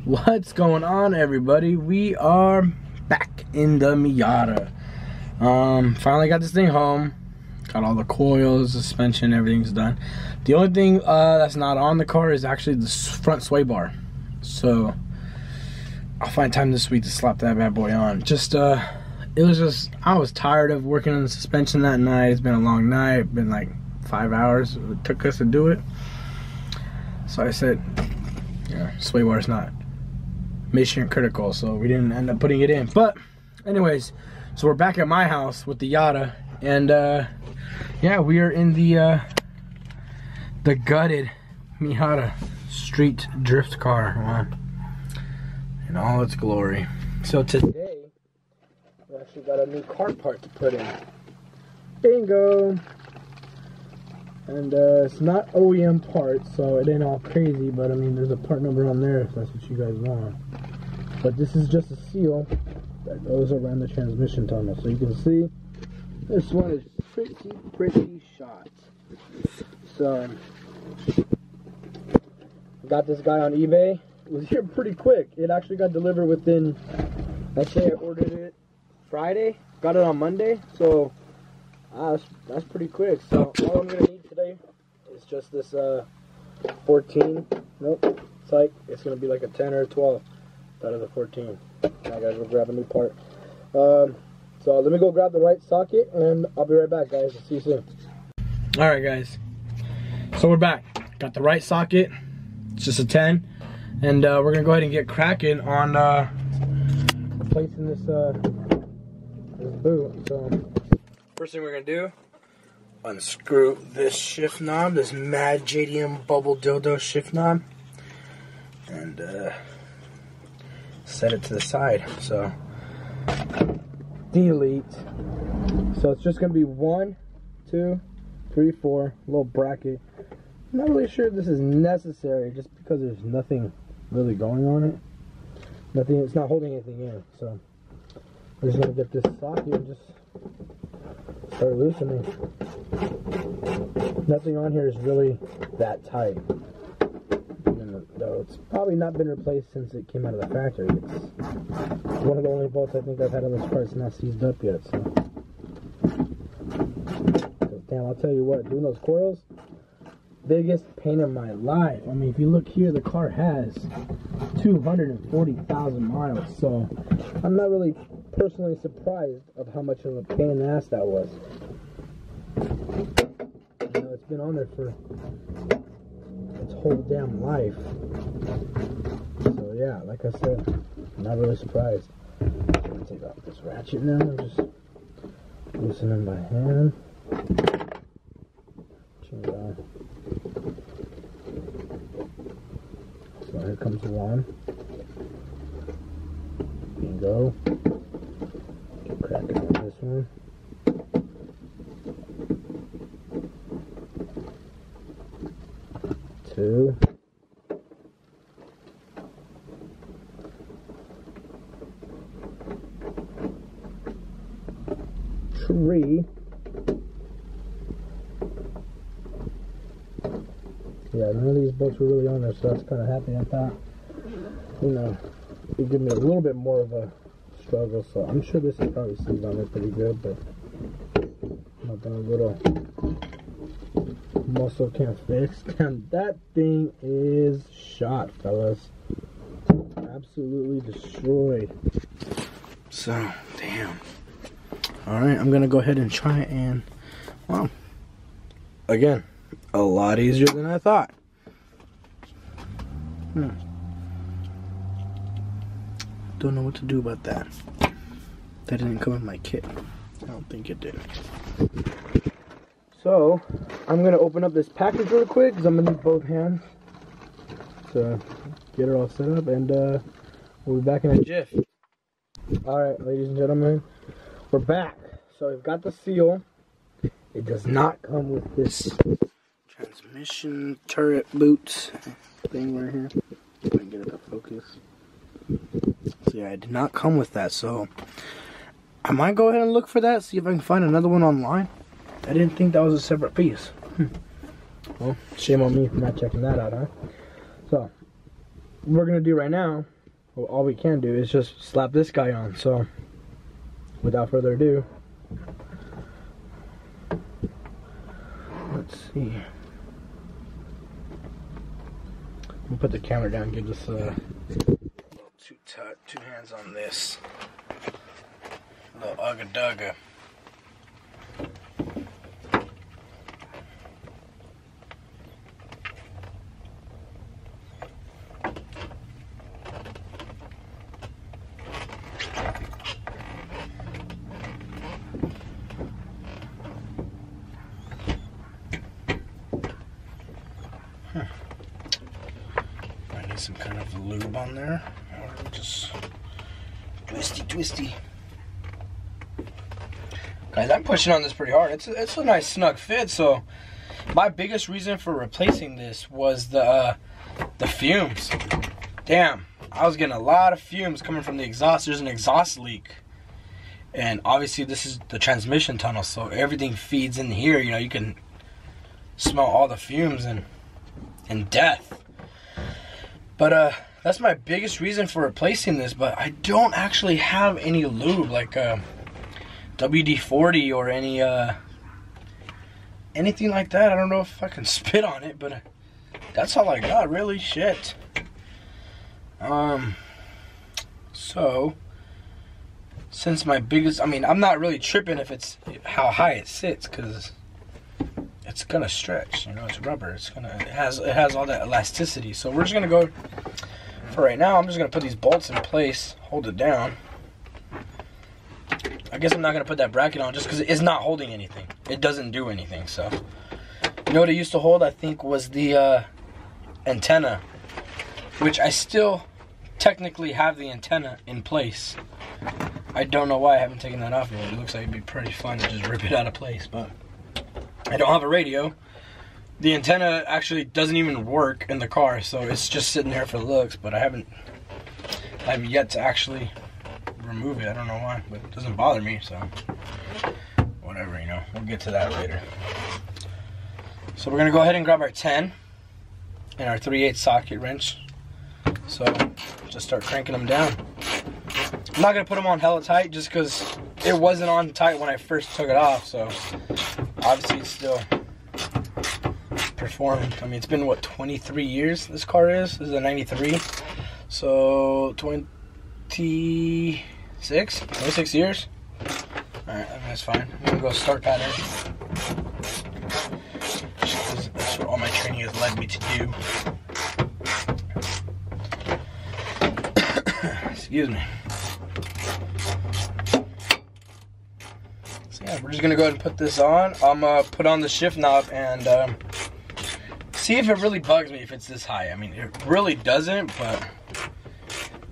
What's going on, everybody? We are back in the Miata. Finally got this thing home. Got all the coils, suspension, everything's done. The only thing that's not on the car is actually the front sway bar. So I'll find time this week to slap that bad boy on. I was tired of working on the suspension that night. It's been a long night. It's been like 5 hours it took us to do it. So I said, yeah, sway bar's not mission critical, so we didn't end up putting it in. But anyways, so we're back at my house with the Miata, and yeah, we are in the gutted Miata street drift car in all its glory. So today we actually got a new car part to put in. Bingo! And it's not OEM parts, so it ain't all crazy, but I mean, there's a part number on there if that's what you guys want. But this is just a seal that goes around the transmission tunnel. So you can see this one is pretty shot. So I got this guy on eBay. It was here pretty quick. It actually got delivered within, let's say I ordered it Friday, got it on Monday, so that's pretty quick. So all I'm gonna need today is just this 14. Nope, it's gonna be like a 10 or a 12 out of the 14. Now guys, we'll grab a new part. So let me go grab the right socket and I'll be right back, guys. I'll see you soon. Alright guys, so we're back. Got the right socket. It's just a 10, and we're gonna go ahead and get cracking on replacing this boot. So first thing we're gonna do, unscrew this shift knob, this Mad JDM bubble dildo shift knob, and set it to the side. So delete. So it's just gonna be 1, 2, 3, 4, little bracket. I'm not really sure if this is necessary, just because there's nothing really going on it. Nothing. It's not holding anything in. So we're just gonna get this socket and just start loosening. Nothing on here is really that tight. Though it's probably not been replaced since it came out of the factory. It's one of the only bolts I think I've had on this part that's not seized up yet. So, damn, I'll tell you what, doing those coils, biggest pain in my life. I mean, if you look here, the car has 240,000 miles. So I'm not really personally surprised of how much of a pain in the ass that was. You know, it's been on there for its whole damn life. So yeah, like I said, I'm not really surprised. I'm gonna take off this ratchet now and just loosen them by hand. Change it on. So here comes one. Bingo. Get cracking on this one. Two. Three. Yeah, none of these bolts were really on there, so I was kind of happy. I thought, you know, it'd give me a little bit more of a struggle, so I'm sure this is probably seized on there pretty good, but nothing a little muscle can't fix. And that thing is shot, fellas. Absolutely destroyed. So, damn. Alright, I'm gonna go ahead and try and, well, again, a lot easier than I thought. Don't know what to do about that. That didn't come in my kit. I don't think it did. So, I'm going to open up this package real quick because I'm going to need both hands to get it all set up, and we'll be back in a jiff. Alright, ladies and gentlemen, we're back. So we've got the seal. It does not come with this transmission turret boot thing right here. If I can get it to focus. So yeah, it did not come with that, so I might go ahead and look for that, see if I can find another one online. I didn't think that was a separate piece. Well, shame on me for not checking that out, huh? So, what we're going to do right now well, all we can do is just slap this guy on. So without further ado, let's see. We'll put the camera down, give this a little two hands on this. A little ugga dugga. Some kind of lube on there, or just twisty. Guys, I'm pushing on this pretty hard. It's a nice snug fit. So my biggest reason for replacing this was the fumes. Damn, I was getting a lot of fumes coming from the exhaust. There's an exhaust leak, and obviously this is the transmission tunnel, so everything feeds in here. You know, you can smell all the fumes and death. But that's my biggest reason for replacing this. But I don't actually have any lube like WD-40 or anything like that. I don't know if I can spit on it, but that's all I got, really. Shit. So since my biggest, I mean, I'm not really tripping if it's how high it sits, because it's gonna stretch, you know, it's rubber. It has all that elasticity. So we're just gonna go, for right now, I'm just gonna put these bolts in place, hold it down. I guess I'm not gonna put that bracket on just because it's not holding anything. It doesn't do anything. So, you know what it used to hold, I think, was the antenna, which I still technically have the antenna in place. I don't know why I haven't taken that off yet. It looks like it'd be pretty fun to just rip it out of place, but I don't have a radio. The antenna actually doesn't even work in the car, so it's just sitting there for looks, but I haven't yet to actually remove it. I don't know why, but it doesn't bother me, so whatever, you know. We'll get to that later. So we're gonna go ahead and grab our 10 and our 3/8 socket wrench. So just start cranking them down. I'm not gonna put them on hella tight just because it wasn't on tight when I first took it off, so obviously it's still performing. I mean, it's been, what, 23 years this car is? This is a 93. So 26 years. Alright, that's fine. I'm gonna go start pattern. That's what all my training has led me to do. Excuse me. So yeah, we're just gonna go ahead and put this on. I'm gonna put on the shift knob and see if it really bugs me if it's this high. I mean, it really doesn't, but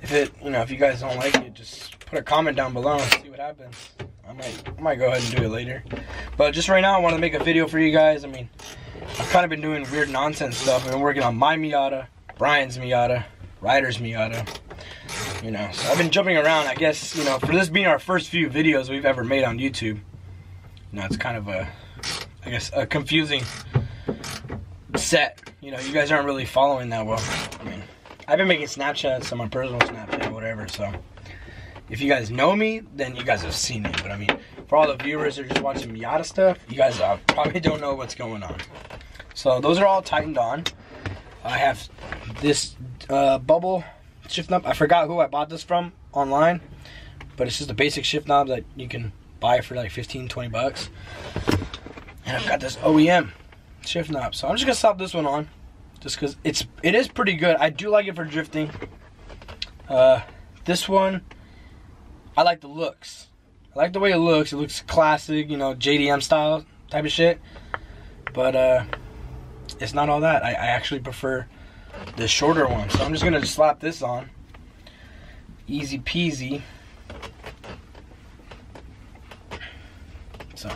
if it, you know, if you guys don't like it, just put a comment down below and see what happens. I might go ahead and do it later. But just right now, I want to make a video for you guys. I mean, I've kind of been doing weird nonsense stuff. I've been working on my Miata, Brian's Miata, Ryder's Miata. You know, so I've been jumping around. I guess, you know, for this being our first few videos we've ever made on YouTube, you know, it's kind of a, I guess, a confusing set. You know, you guys aren't really following that well. I mean, I've been making Snapchats on my personal Snapchat, whatever, so if you guys know me, then you guys have seen it. But I mean, for all the viewers that are just watching Miata stuff, you guys probably don't know what's going on. So those are all tightened on. I have this bubble shift knob. I forgot who I bought this from online, but it's just a basic shift knob that you can buy for like 15-20 bucks. And I've got this OEM shift knob, so I'm just gonna slap this one on just because it is pretty good. I do like it for drifting. This one, I like the looks. I like the way it looks. It looks classic, you know, JDM style type of shit. But it's not all that. I actually prefer the shorter one. So I'm just gonna slap this on. Easy peasy. So,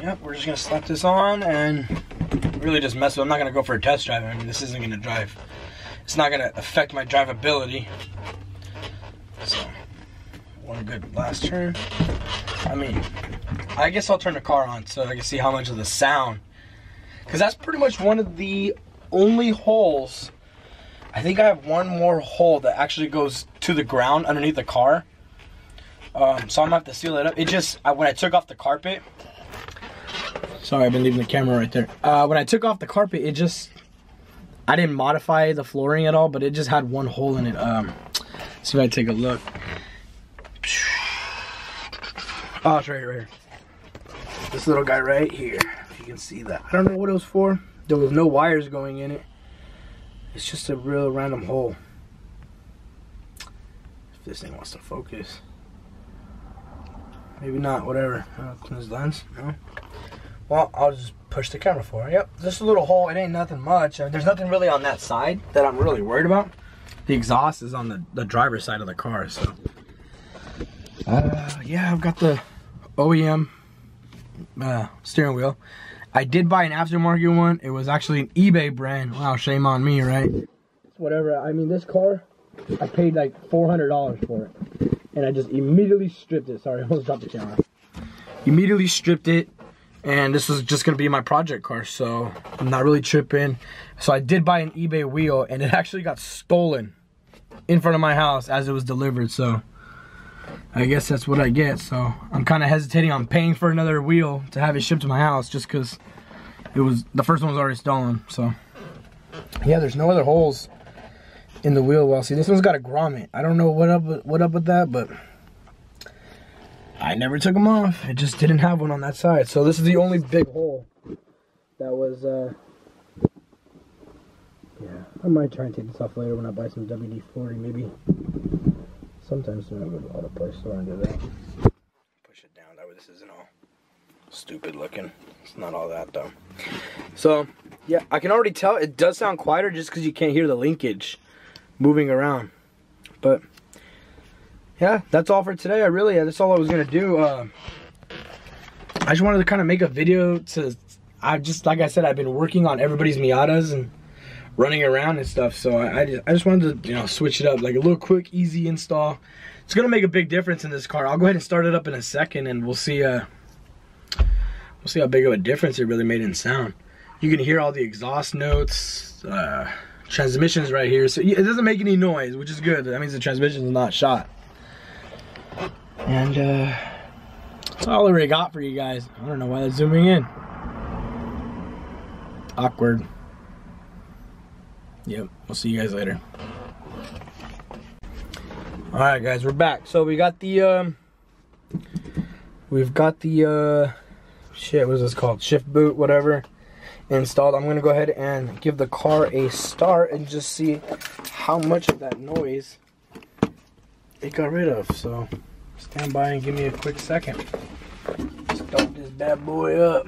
yep, we're just gonna slap this on and really just mess with it. I'm not gonna go for a test drive. I mean, this isn't gonna drive. It's not gonna affect my drivability. So, one good last turn. I mean, I guess I'll turn the car on so I can see how much of the sound, because that's pretty much one of the only holes I think I have one more hole that actually goes to the ground underneath the car. So I'm gonna have to seal it up. It just, when I took off the carpet, sorry, I've been leaving the camera right there. When I took off the carpet, it just, I didn't modify the flooring at all, but it just had one hole in it. See if I take a look. Oh, it's right here. This little guy right here, if you can see that. I don't know what it was for. There was no wires going in it. It's just a real random hole. If this thing wants to focus. Maybe not, whatever. Clean his lens, no? Well, I'll just push the camera forward. Yep, just a little hole. It ain't nothing much. There's nothing really on that side that I'm really worried about. The exhaust is on the driver's side of the car, so. Yeah, I've got the OEM steering wheel. I did buy an aftermarket one. It was actually an eBay brand. Wow, shame on me, right? Whatever. I mean, this car, I paid like $400 for it. And I just immediately stripped it. Sorry, I almost dropped the camera. Immediately stripped it. And this was just going to be my project car. So I'm not really tripping. So I did buy an eBay wheel. And it actually got stolen in front of my house as it was delivered. So I guess that's what I get. So I'm kind of hesitating on paying for another wheel to have it shipped to my house, just because it was, the first one was already stolen. So yeah, there's no other holes in the wheel well. See, this one's got a grommet. I don't know what up with that, but I never took them off. It just didn't have one on that side. So this is the only big hole that was yeah, I might try and take this off later when I buy some WD-40 maybe. Sometimes I go to the auto parts store and do that. Push it down, that way this isn't all stupid looking. It's not all that though. So, yeah, I can already tell it does sound quieter just because you can't hear the linkage moving around. But, yeah, that's all for today. That's all I was going to do. I just wanted to kind of make a video to, like I said, I've been working on everybody's Miatas and running around and stuff, so I just wanted to, you know, switch it up, like a little quick, easy install. It's gonna make a big difference in this car. I'll go ahead and start it up in a second, and we'll see how big of a difference it really made in sound. You can hear all the exhaust notes, transmission's right here, so it doesn't make any noise, which is good. That means the transmission is not shot. And that's all I really got for you guys. I don't know why that's zooming in. Awkward. Yep, we'll see you guys later. Alright guys, we're back. So we got the shit, what is this called? Shift boot, whatever, installed. I'm gonna go ahead and give the car a start and just see how much of that noise it got rid of. So stand by and give me a quick second. Start this bad boy up.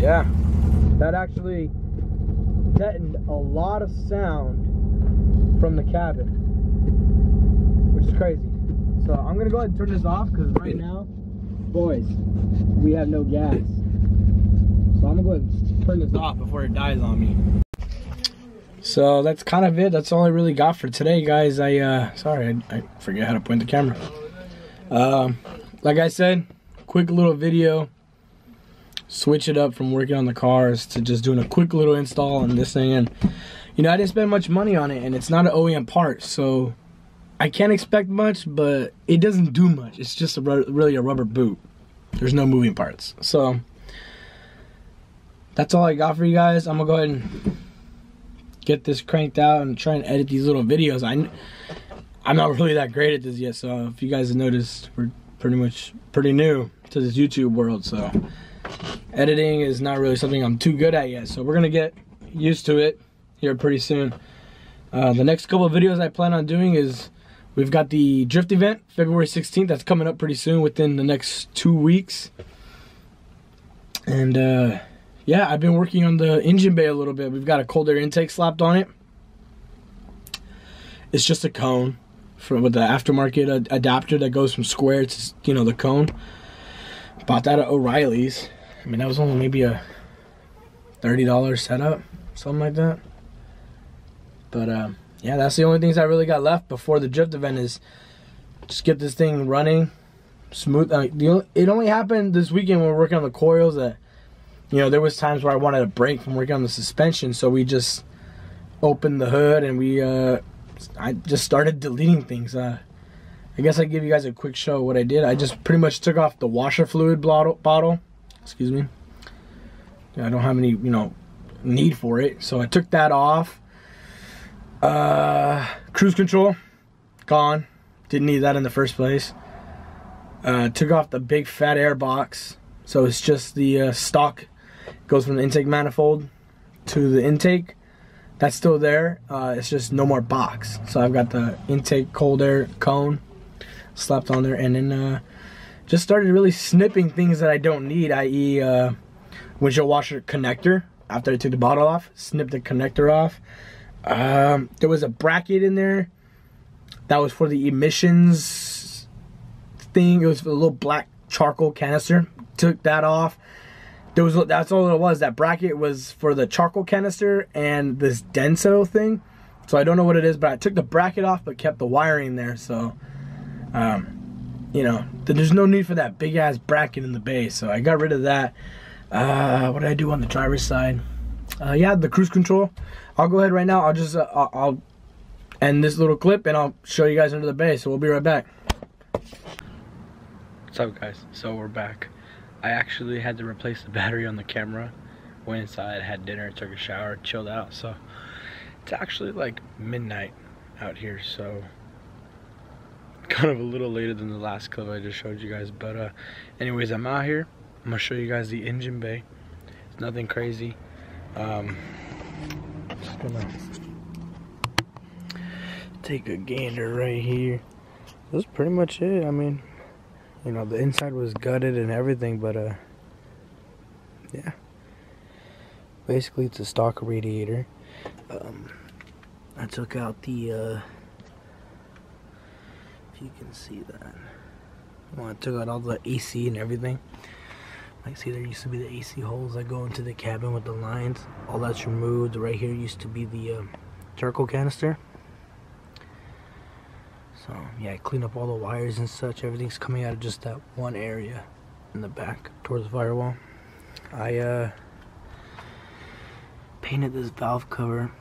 Yeah, that actually deadened a lot of sound from the cabin, which is crazy. So I'm gonna go ahead and turn this off because right now, boys, we have no gas. So I'm gonna go ahead and turn this off before it dies on me. So that's kind of it. That's all I really got for today, guys. Sorry, I forget how to point the camera. Like I said, quick little video. Switch it up from working on the cars to just doing a quick little install on this thing. And you know, I didn't spend much money on it, and it's not an OEM part, so I can't expect much, but it doesn't do much. It's just really a rubber boot. There's no moving parts. So that's all I got for you guys. I'm gonna go ahead and get this cranked out and try and edit these little videos. I'm not really that great at this yet, so if you guys have noticed, we're pretty new to this YouTube world, so editing is not really something I'm too good at yet, so we're gonna get used to it here pretty soon. The next couple of videos I plan on doing is, we've got the drift event February 16th. That's coming up pretty soon, within the next 2 weeks. And yeah, I've been working on the engine bay a little bit. We've got a cold air intake slapped on it. It's just a cone with the aftermarket adapter that goes from square to, you know, the cone. Bought that at O'Reilly's. I mean, that was only maybe a $30 setup, something like that. But yeah, that's the only things I really got left before the drift event, is just get this thing running, smooth. It only happened this weekend when we were working on the coils that, you know, there was times where I wanted a break from working on the suspension, so we just opened the hood and I just started deleting things. I guess I give you guys a quick show of what I did. I just pretty much took off the washer fluid bottle. Excuse me. I don't have any, you know, need for it, so I took that off. Cruise control, gone. Didn't need that in the first place. Took off the big fat air box, so it's just the stock. Goes from the intake manifold to the intake. That's still there. It's just no more box. So I've got the intake cold air cone slapped on there, and then just started really snipping things that I don't need, i.e. Windshield washer connector. After I took the bottle off, snipped the connector off. There was a bracket in there that was for the emissions thing. It was a little black charcoal canister. Took that off. That's all it was. That bracket was for the charcoal canister and this Denso thing. So I don't know what it is, but I took the bracket off but kept the wiring there. So, you know, there's no need for that big ass bracket in the base. So I got rid of that. What did I do on the driver's side? Yeah, the cruise control. I'll go ahead right now. I'll end this little clip and I'll show you guys under the base. So we'll be right back. What's up, guys? So we're back. I actually had to replace the battery on the camera. Went inside, had dinner, took a shower, chilled out. So it's actually like midnight out here, so kind of a little later than the last clip I just showed you guys. But anyways, I'm out here. I'm gonna show you guys the engine bay. It's nothing crazy. Just gonna take a gander right here. That's pretty much it. I mean, you know, the inside was gutted and everything, but yeah, basically it's a stock radiator. I took out the if you can see that, well, I took out all the AC and everything. Like, see, there used to be the AC holes that go into the cabin with the lines. All that's removed. Right here used to be the charcoal canister. So yeah, I cleaned up all the wires and such. Everything's coming out of just that one area in the back towards the firewall. I painted this valve cover.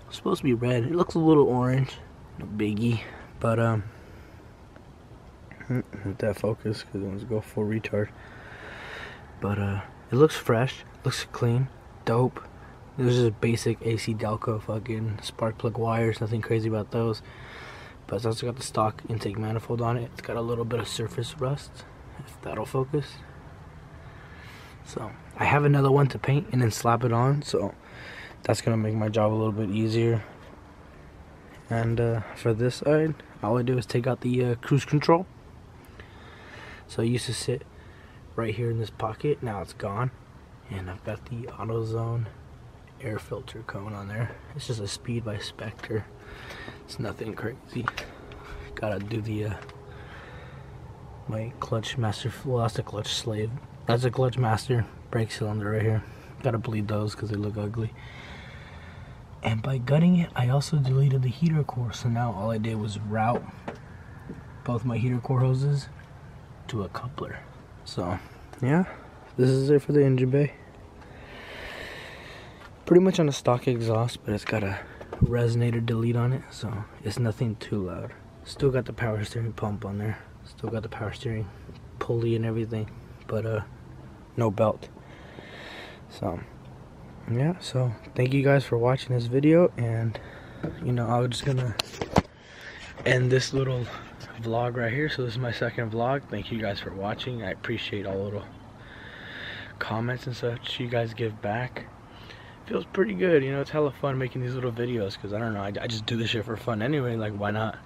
It's supposed to be red. It looks a little orange, no biggie, but let that focus because it wants to go full retard. But it looks fresh, looks clean, dope. There's just basic AC Delco fucking spark plug wires, nothing crazy about those. But it's also got the stock intake manifold on it. It's got a little bit of surface rust, if that'll focus. So I have another one to paint and then slap it on, so that's gonna make my job a little bit easier. And for this side, all I do is take out the cruise control. So I used to sit right here in this pocket, now it's gone. And I've got the AutoZone air filter cone on there. It's just a Speed by Spectre. It's nothing crazy. Gotta do the my clutch master, well, that's the clutch slave. That's a clutch master brake cylinder right here. Gotta bleed those because they look ugly. And by gutting it, I also deleted the heater core. So now all I did was route both my heater core hoses to a coupler. So yeah, this is it for the engine bay. Pretty much on a stock exhaust, but it's got a resonator delete on it, so it's nothing too loud. Still got the power steering pump on there. Still got the power steering pulley and everything, but no belt. So yeah, so thank you guys for watching this video, and you know, I'm just gonna end this little vlog right here. So this is my second vlog. Thank you guys for watching. I appreciate all the little comments and such you guys give back. Feels pretty good, you know. It's hella fun making these little videos because I don't know, I just do this shit for fun anyway. Like, why not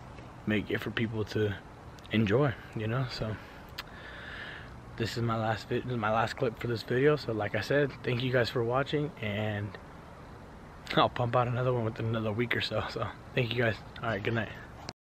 make it for people to enjoy, you know? So this is my last clip for this video. So like I said, thank you guys for watching, and I'll pump out another one within another week or so. So thank you guys. All right, good night.